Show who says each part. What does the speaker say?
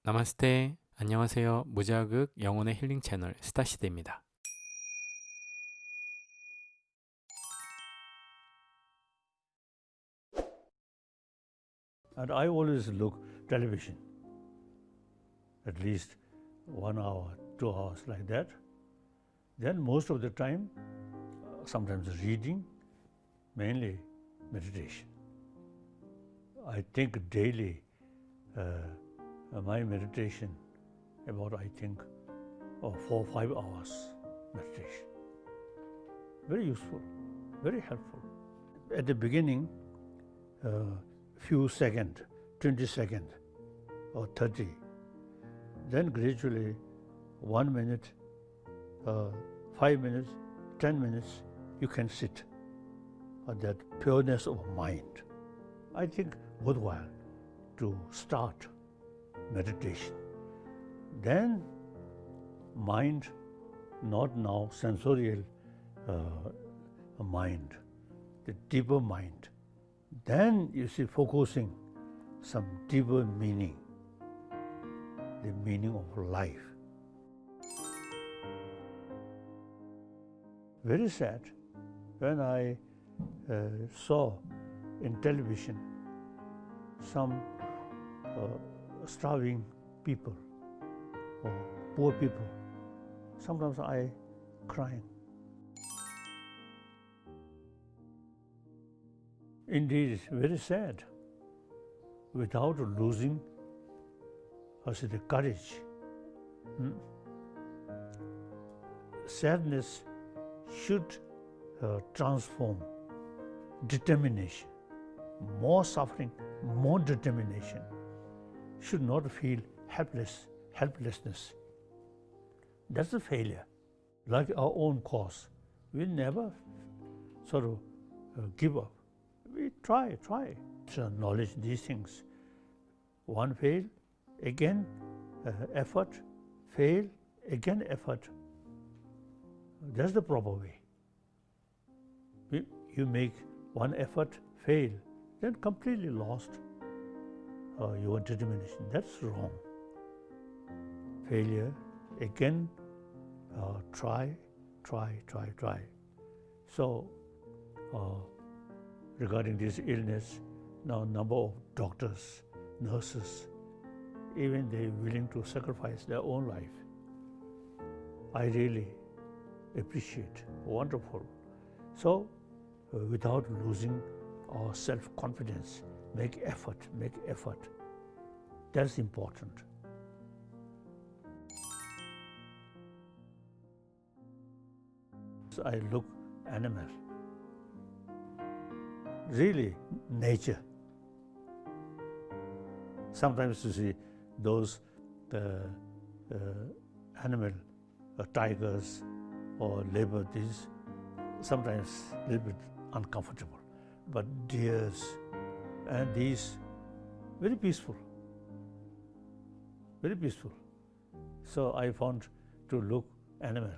Speaker 1: 나마스테. 안녕하세요. 무자극 영혼의 힐링 채널 스타씨드입니다.
Speaker 2: And I always look television, at least 1 hour, 2 hours like that. Then most of the time, sometimes reading, mainly meditation. I think daily my meditation about 4 or 5 hours meditation. Very useful, very helpful. At the beginning, few seconds, 20 seconds or 30. Then gradually 1 minute, 5 minutes, 10 minutes, you can sit at that pureness of mind. I think worthwhile to start meditation. Then mind, not now sensorial mind, the deeper mind. Then you see focusing some deeper meaning, the meaning of life. Very sad when I saw in television some starving people or poor people. Sometimes I crying. Indeed, it's very sad. Without losing, the courage. Sadness should transform determination. More suffering, more determination. Should not feel helplessness. That's a failure. Like our own cause, we never sort of give up. We try. To acknowledge these things. One fail, again effort, fail, again effort. That's the proper way. You make one effort, fail, then completely lost your determination. That's wrong. Failure, again, try. So, regarding this illness, now number of doctors, nurses, even they willing to sacrifice their own life. I really appreciate, wonderful. So, without losing our self-confidence, make effort. That's important. So I look animal. Really, nature. Sometimes you see those animal, tigers or leopards, sometimes a little bit uncomfortable. But deers and these, very peaceful. So I found to look animal.